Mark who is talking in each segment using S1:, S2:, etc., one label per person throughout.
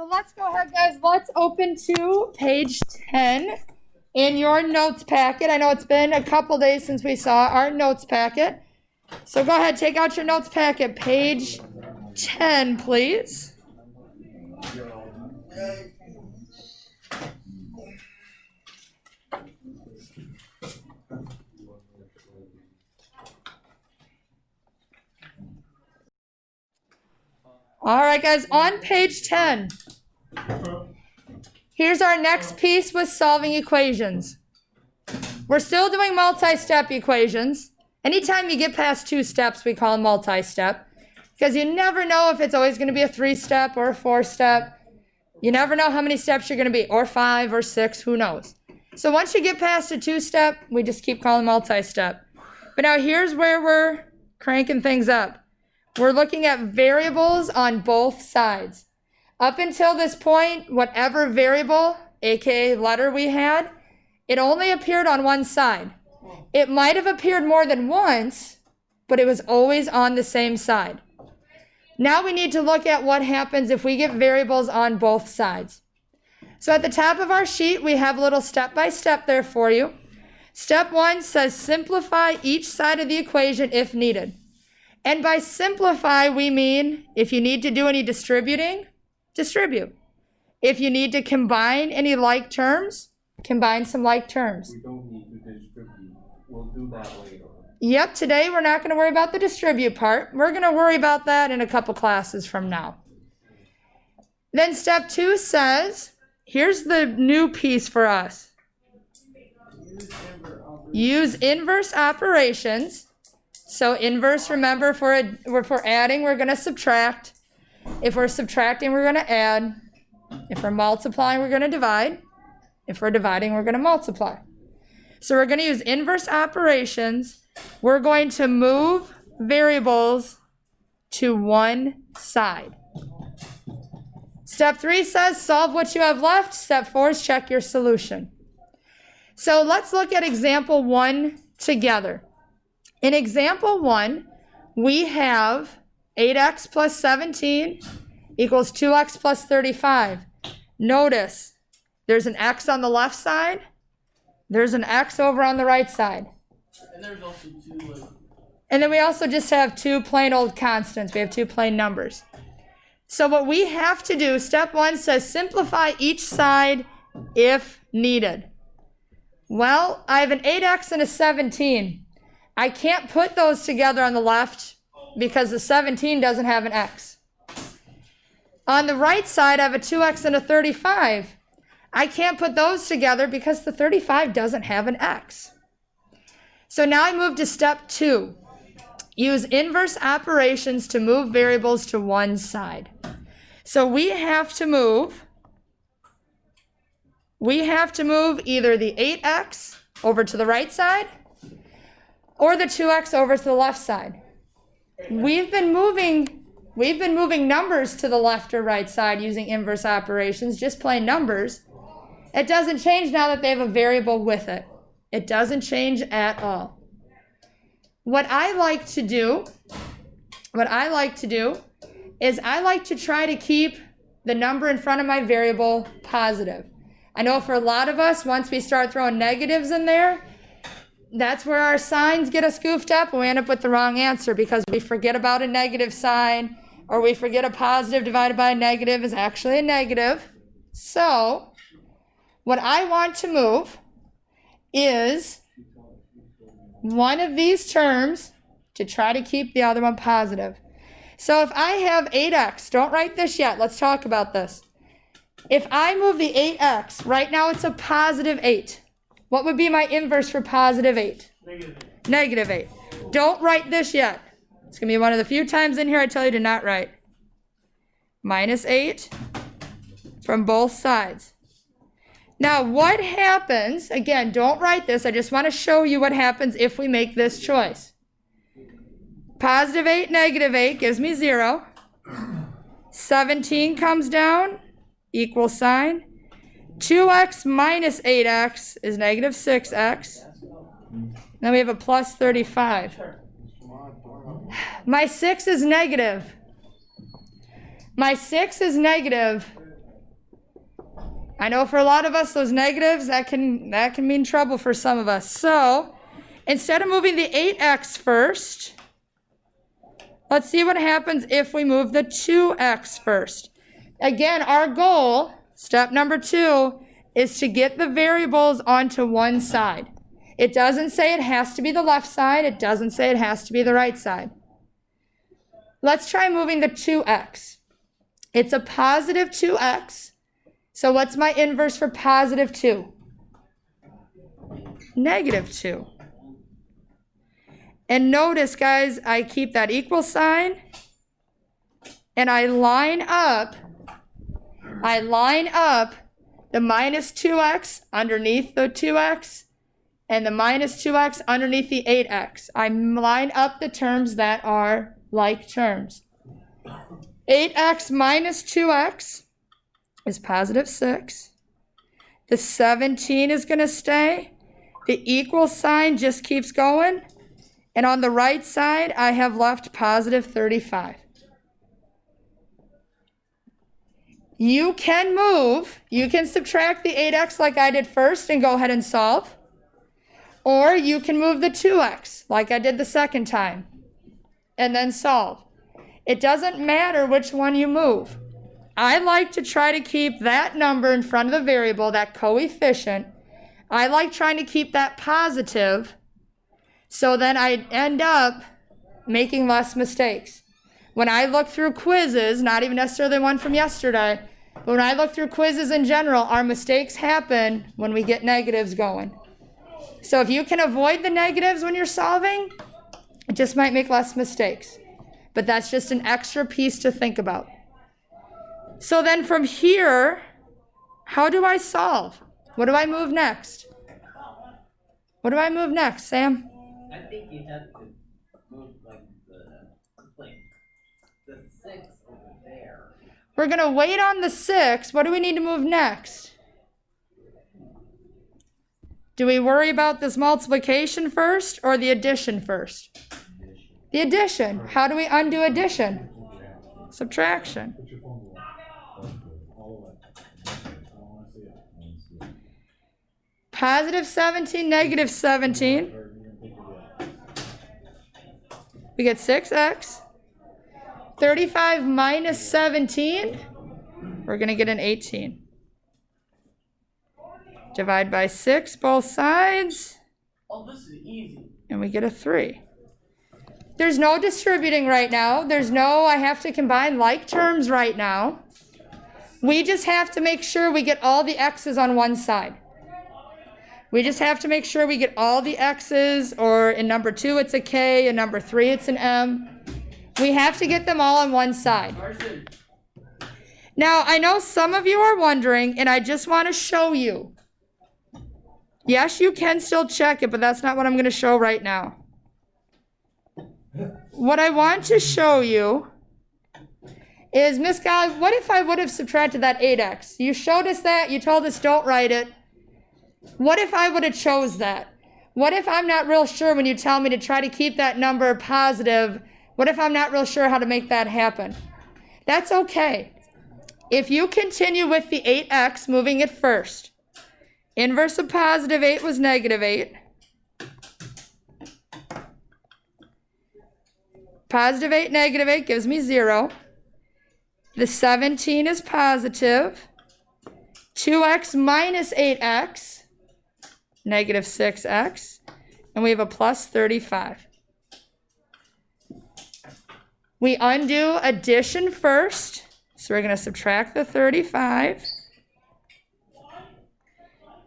S1: So let's go ahead, guys. Let's open to page 10 in your notes packet. I know it's been a couple days since we saw our notes packet. So go ahead, take out your notes packet. Page 10, please. All right, guys, on page 10, here's our next piece with solving equations. We're still doing multi-step equations. Anytime you get past 2 steps, we call them multi-step, because you never know if it's always going to be a 3-step or a 4-step. You never know how many steps you're going to be, or 5 or 6, who knows. So once you get past a 2-step, we just keep calling multi-step. But now here's where we're cranking things up. We're looking at variables on both sides. Up until this point, whatever variable, aka letter we had, it only appeared on one side. It might have appeared more than once, but it was always on the same side. Now we need to look at what happens if we get variables on both sides. So at the top of our sheet, we have a little step-by-step there for you. Step 1 says simplify each side of the equation if needed. And by simplify, we mean if you need to do any distributing, distribute. If you need to combine any like terms, combine some like terms.
S2: We don't need to distribute. We'll do that later.
S1: Yep, today we're not going to worry about the distribute part. We're going to worry about that in a couple classes from now. Then step 2 says, here's the new piece for us. Use inverse operations. So inverse, remember, if we're adding, we're going to subtract. If we're subtracting, we're going to add. If we're multiplying, we're going to divide. If we're dividing, we're going to multiply. So we're going to use inverse operations. We're going to move variables to one side. Step 3 says solve what you have left. Step 4 is check your solution. So let's look at example 1 together. In example 1, we have 8x plus 17 equals 2x plus 35. Notice there's an x on the left side. There's an x over on the right side.
S3: And there's also 2
S1: And then we also just have 2 plain old constants. We have 2 plain numbers. So what we have to do, step 1 says simplify each side if needed. Well, I have an 8x and a 17. I can't put those together on the left because the 17 doesn't have an x. On the right side, I have a 2x and a 35. I can't put those together because the 35 doesn't have an x. So now I move to step 2. Use inverse operations to move variables to one side. So we have to move either the 8x over to the right side or the 2x over to the left side. We've been moving numbers to the left or right side using inverse operations, just plain numbers. It doesn't change now that they have a variable with it. It doesn't change at all. What I like to do is I like to try to keep the number in front of my variable positive. I know for a lot of us, once we start throwing negatives in there, that's where our signs get us goofed up and we end up with the wrong answer because we forget about a negative sign or we forget a positive divided by a negative is actually a negative. So what I want to move is one of these terms to try to keep the other one positive. So if I have 8x, don't write this yet, let's talk about this. If I move the 8x, right now it's a positive 8. What would be my inverse for positive 8? Negative 8. Don't write this yet. It's going to be one of the few times in here I tell you to not write. Minus 8 from both sides. Now what happens, again, don't write this, I just want to show you what happens if we make this choice. Positive 8, negative 8 gives me 0. 17 comes down, equal sign. 2x minus 8x is negative 6x. Then we have a plus 35. My 6 is negative. My 6 is negative. I know for a lot of us, those negatives, that can mean trouble for some of us. So instead of moving the 8x first, let's see what happens if we move the 2x first. Again, our goal, step number 2, is to get the variables onto one side. It doesn't say it has to be the left side. It doesn't say it has to be the right side. Let's try moving the 2x. It's a positive 2x. So what's my inverse for positive 2? Negative 2. And notice, guys, I keep that equal sign, and I line up the minus 2x underneath the 2x, and the minus 2x underneath the 8x. I line up the terms that are like terms. 8x minus 2x is positive 6. The 17 is going to stay. The equal sign just keeps going. And on the right side, I have left positive 35. You can subtract the 8x like I did first and go ahead and solve. Or you can move the 2x like I did the second time and then solve. It doesn't matter which one you move. I like to try to keep that number in front of the variable, that coefficient. I like trying to keep that positive, so then I end up making less mistakes. When I look through quizzes, not even necessarily one from yesterday, but when I look through quizzes in general, our mistakes happen when we get negatives going. So if you can avoid the negatives when you're solving, it just might make less mistakes. But that's just an extra piece to think about. So then from here, how do I solve? What do I move next? What do I move next, Sam?
S4: I think you have to move like the 6 over there.
S1: We're going to wait on the 6. What do we need to move next? Do we worry about this multiplication first or the addition first? The addition. How do we undo addition? Subtraction. Positive 17, negative 17. We get 6x. 35 minus 17, we're going to get an 18. Divide by 6 both sides.
S3: Oh, this is easy.
S1: And we get a 3. There's no distributing right now. There's no I have to combine like terms right now. We just have to make sure we get all the x's on one side. We just have to make sure we get all the x's, or in number 2 it's a k, in number 3 it's an m. We have to get them all on one side. Now, I know some of you are wondering, and I just want to show you. Yes, you can still check it, but that's not what I'm going to show right now. What I want to show you is, Miss Golly, what if I would have subtracted that 8x? You showed us that. You told us don't write it. What if I would have chose that? What if I'm not real sure when you tell me to try to keep that number positive? What if I'm not real sure how to make that happen? That's okay. If you continue with the 8x, moving it first. Inverse of positive 8 was negative 8. Positive 8, negative 8 gives me 0. The 17 is positive. 2x minus 8x, negative 6x. And we have a plus 35. We undo addition first. So we're going to subtract the 35.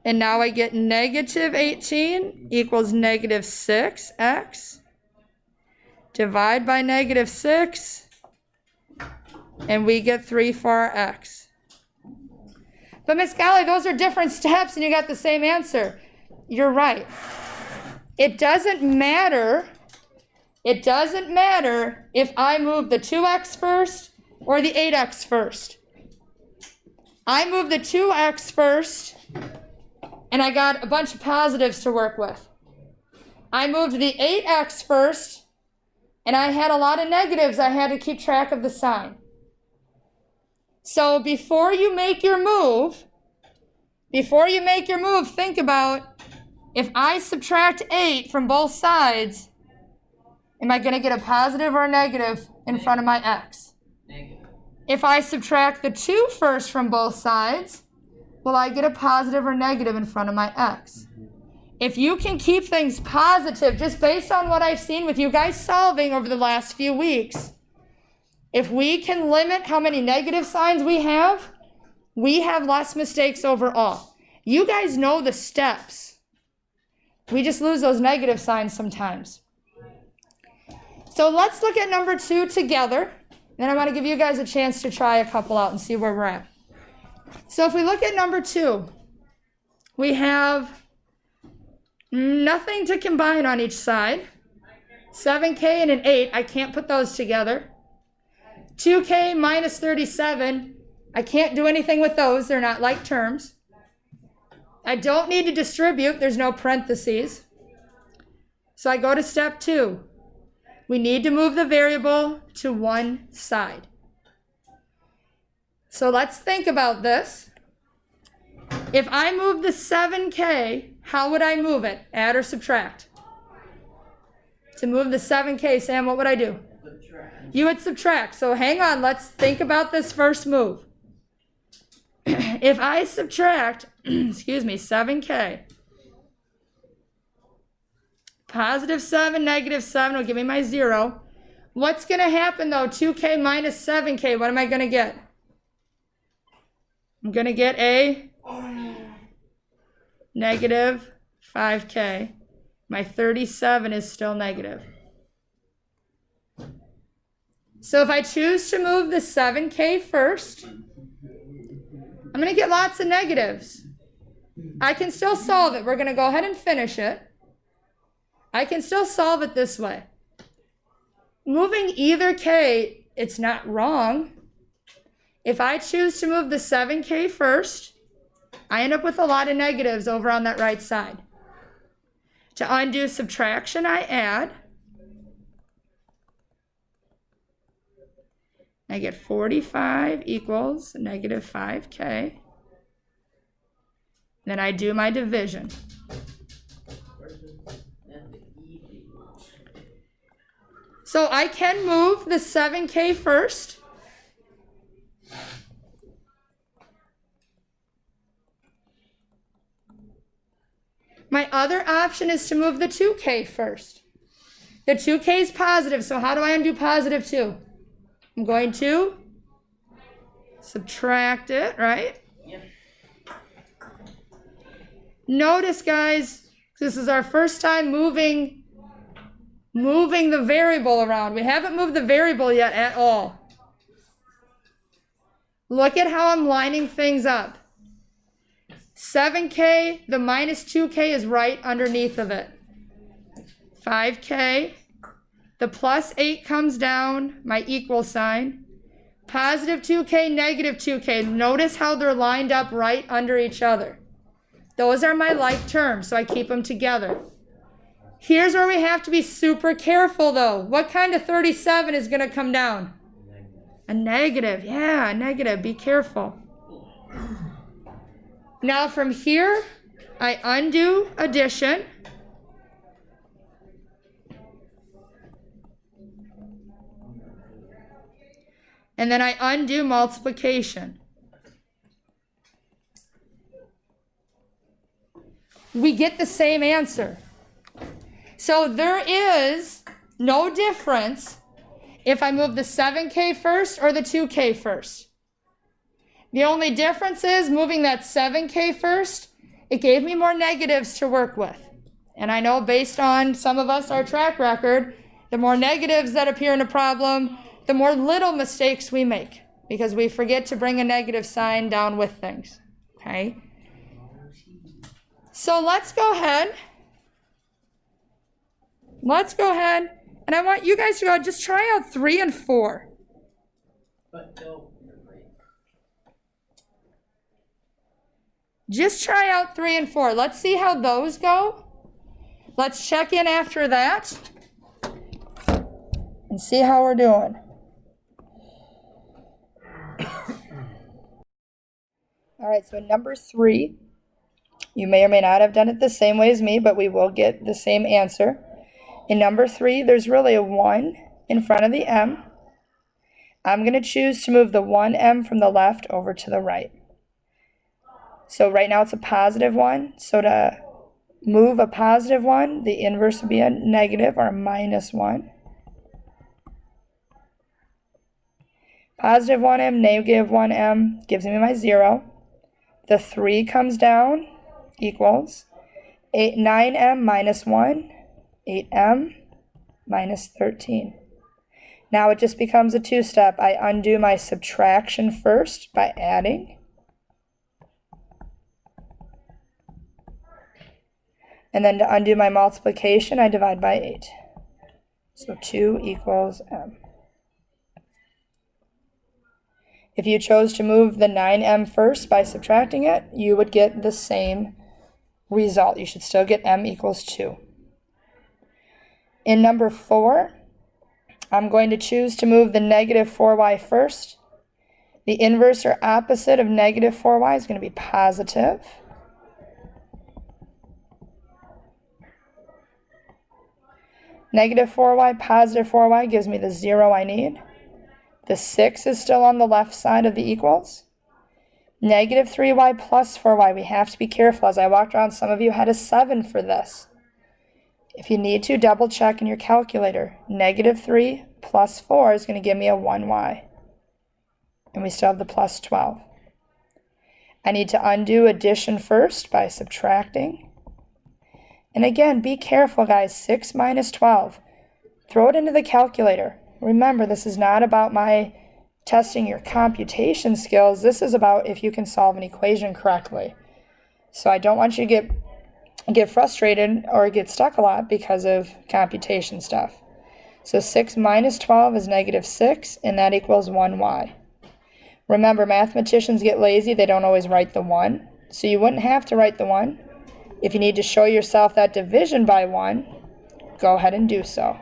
S1: And now I get negative 18 equals negative 6x. Divide by negative 6. And we get 3 for our x. But Miss Golly, those are different steps and you got the same answer. You're right. It doesn't matter. It doesn't matter if I move the 2x first or the 8x first. I moved the 2x first, and I got a bunch of positives to work with. I moved the 8x first, and I had a lot of negatives. I had to keep track of the sign. So before you make your move, before you make your move, think about, if I subtract 8 from both sides, am I going to get a positive or a negative in front of my x?
S4: Negative.
S1: If I subtract the 2 first from both sides, will I get a positive or negative in front of my x? If you can keep things positive, just based on what I've seen with you guys solving over the last few weeks, if we can limit how many negative signs we have less mistakes overall. You guys know the steps. We just lose those negative signs sometimes. So let's look at number 2 together. Then I'm going to give you guys a chance to try a couple out and see where we're at. So if we look at number 2, we have nothing to combine on each side. 7k and an 8, I can't put those together. 2k minus 37, I can't do anything with those. They're not like terms. I don't need to distribute. There's no parentheses. So I go to step 2. We need to move the variable to one side. So let's think about this. If I move the 7k, how would I move it? Add or subtract? To move the 7k, Sam, what would I do?
S4: Subtract.
S1: You would subtract. So hang on, let's think about this first move. If I subtract, 7k, positive 7, negative 7 will give me my 0. What's going to happen though? 2k minus 7k, what am I going to get? I'm going to get a negative 5k. My 37 is still negative. So if I choose to move the 7k first, I'm going to get lots of negatives. I can still solve it. We're going to go ahead and finish it. I can still solve it this way. Moving either k, it's not wrong. If I choose to move the 7k first, I end up with a lot of negatives over on that right side. To undo subtraction, I add. I get 45 equals negative 5k. Then I do my division. So I can move the 7k first. My other option is to move the 2k first. The 2k is positive, so how do I undo positive 2? I'm going to subtract it, right?
S4: Yep.
S1: Notice, guys, this is our first time moving the variable around. We haven't moved the variable yet at all. Look at how I'm lining things up. 7k, the minus 2k is right underneath of it. 5k, the plus 8 comes down, my equal sign. Positive 2k, negative 2k. Notice how they're lined up right under each other. Those are my like terms, so I keep them together. Here's where we have to be super careful, though. What kind of 37 is going to come down? A negative. Yeah, a negative. Be careful. Now from here, I undo addition. And then I undo multiplication. We get the same answer. So there is no difference if I move the 7k first or the 2k first. The only difference is moving that 7k first, it gave me more negatives to work with. And I know based on some of us, our track record, the more negatives that appear in a problem, the more little mistakes we make because we forget to bring a negative sign down with things, okay? So let's go ahead. And I want you guys to go just try out 3 and 4.
S4: But no.
S1: Just try out 3 and 4. Let's see how those go. Let's check in after that and see how we're doing. All right, so number 3, You may or may not have done it the same way as me, but we will get the same answer. In number 3, there's really a 1 in front of the m. I'm going to choose to move the 1m from the left over to the right. So right now it's a positive 1. So to move a positive 1, the inverse would be a negative or a minus 1. Positive 1m, negative 1m gives me my 0. The 3 comes down, equals 9m minus 1, 8m minus 13. Now it just becomes a 2-step. I undo my subtraction first by adding. And then to undo my multiplication, I divide by 8. So 2 equals m. If you chose to move the 9m first by subtracting it, you would get the same result. You should still get m equals 2. In number 4, I'm going to choose to move the negative 4y first. The inverse or opposite of negative 4y is going to be positive. Negative 4y, positive 4y gives me the 0 I need. The 6 is still on the left side of the equals. Negative 3y plus 4y. We have to be careful. As I walked around, some of you had a 7 for this. If you need to, double check in your calculator. Negative 3 plus 4 is going to give me a 1y. And we still have the plus 12. I need to undo addition first by subtracting. And again, be careful, guys. 6 minus 12. Throw it into the calculator. Remember, this is not about my testing your computation skills. This is about if you can solve an equation correctly. So I don't want you to get frustrated or get stuck a lot because of computation stuff. So 6 minus 12 is negative 6, and that equals 1y. Remember, mathematicians get lazy. They don't always write the 1. So you wouldn't have to write the 1. If you need to show yourself that division by 1, go ahead and do so.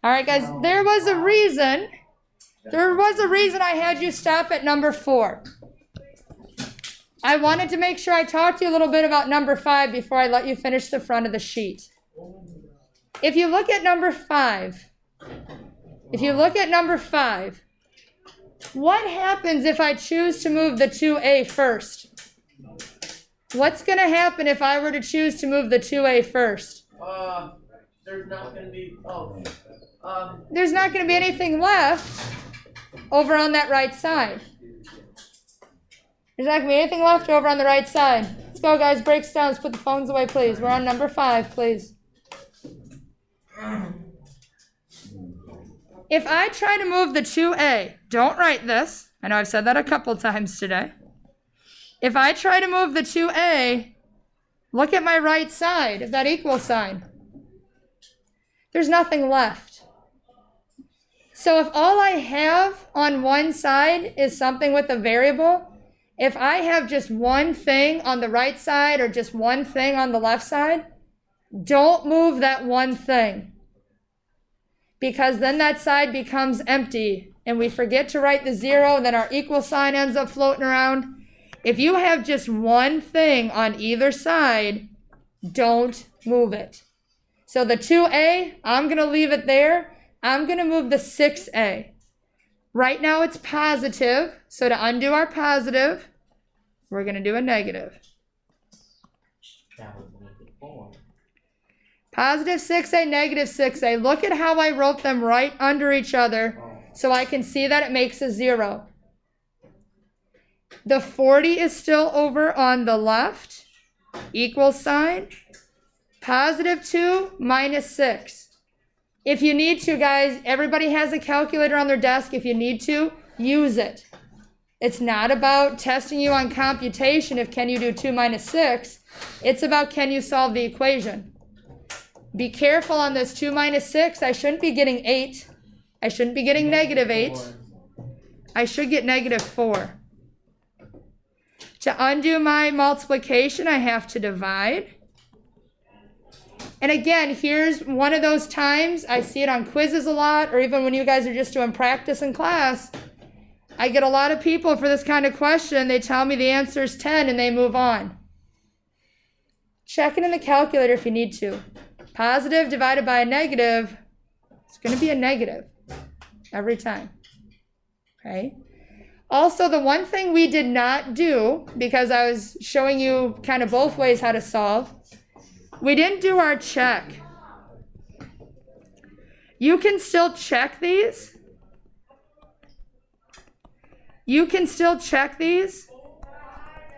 S1: All right, guys, there was a reason I had you stop at number 4. I wanted to make sure I talked to you a little bit about number 5 before I let you finish the front of the sheet. If you look at number 5, what happens if I choose to move the 2a first? What's going to happen if I were to choose to move the 2a first?
S3: There's not gonna be,
S1: There's not going to be anything left over on that right side. There's not going to be anything left over on the right side. Let's go, guys. Breaks down. Let's put the phones away, please. We're on number 5, please. If I try to move the 2a, don't write this. I know I've said that a couple times today. If I try to move the 2a, look at my right side of that equal sign. There's nothing left. So if all I have on one side is something with a variable, if I have just one thing on the right side or just one thing on the left side, don't move that one thing. Because then that side becomes empty and we forget to write the 0 and then our equal sign ends up floating around. If you have just one thing on either side, don't move it. So the 2a, I'm going to leave it there. I'm going to move the 6a. Right now it's positive, so to undo our positive, we're going to do a negative.
S2: That would make it 4.
S1: Positive 6a, negative 6a. Look at how I wrote them right under each other so I can see that it makes a 0. The 40 is still over on the left. Equal sign. Positive 2 minus 6. If you need to, guys, everybody has a calculator on their desk. If you need to, use it. It's not about testing you on computation if can you do 2 minus 6. It's about can you solve the equation. Be careful on this 2 minus 6. I shouldn't be getting 8. I shouldn't be getting negative 8. I should get negative 4. To undo my multiplication, I have to divide. And again, here's one of those times, I see it on quizzes a lot, or even when you guys are just doing practice in class. I get a lot of people for this kind of question. They tell me the answer is 10 and they move on. Check it in the calculator if you need to. Positive divided by a negative, it's going to be a negative every time. Okay? Also, the one thing we did not do, because I was showing you kind of both ways how to solve, we didn't do our check. You can still check these. You can still check these,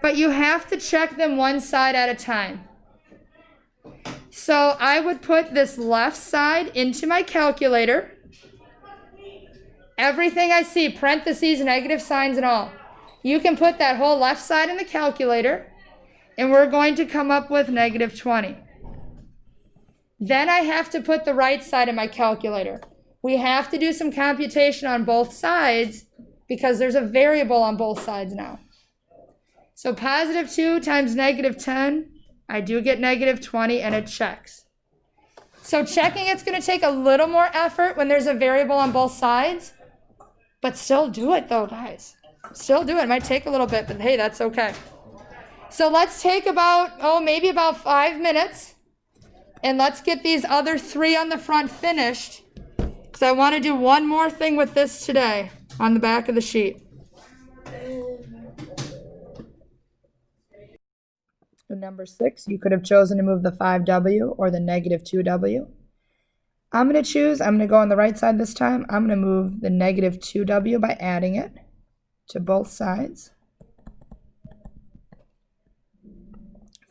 S1: but you have to check them one side at a time. So I would put this left side into my calculator. Everything I see, parentheses, negative signs and all. You can put that whole left side in the calculator, and we're going to come up with negative 20. Then I have to put the right side in my calculator. We have to do some computation on both sides because there's a variable on both sides now. So positive 2 times negative 10, I do get negative 20 and it checks. So checking, it's going to take a little more effort when there's a variable on both sides, but still do it though, guys. Still do it. It might take a little bit, but hey, that's okay. So let's take maybe about 5 minutes, and let's get these other 3 on the front finished, because I want to do one more thing with this today on the back of the sheet. Number 6, you could have chosen to move the 5W or the negative 2W. I'm going to go on the right side this time. I'm going to move the negative 2W by adding it to both sides.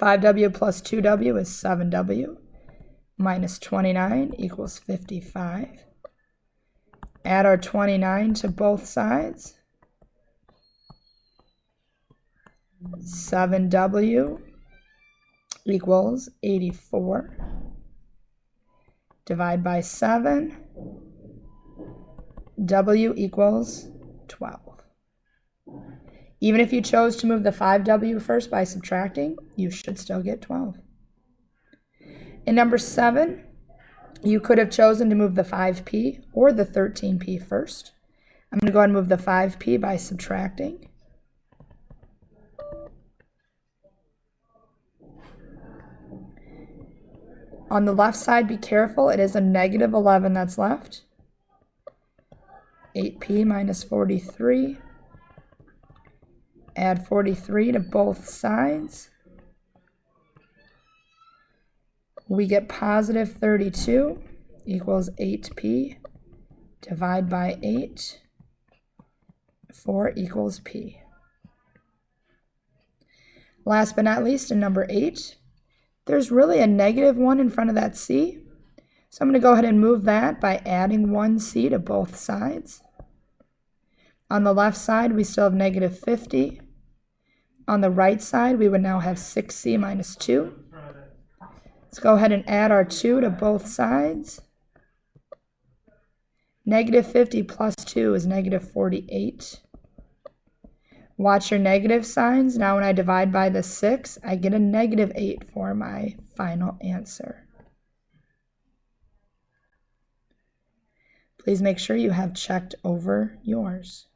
S1: 5W plus 2W is 7W. Minus 29 equals 55. Add our 29 to both sides. 7W equals 84. Divide by 7. W equals 12. Even if you chose to move the 5W first by subtracting, you should still get 12. In number 7, you could have chosen to move the 5P or the 13P first. I'm going to go ahead and move the 5P by subtracting. On the left side, be careful. It is a negative 11 that's left. 8P minus 43. Add 43 to both sides. We get positive 32 equals 8P. Divide by 8. 4 equals P. Last but not least, in number 8, there's really a negative 1 in front of that C. So I'm going to go ahead and move that by adding 1C to both sides. On the left side, we still have negative 50. On the right side, we would now have 6C minus 2. Let's go ahead and add our 2 to both sides. Negative 50 plus 2 is negative 48. Watch your negative signs. Now when I divide by the 6, I get a negative 8 for my final answer. Please make sure you have checked over yours.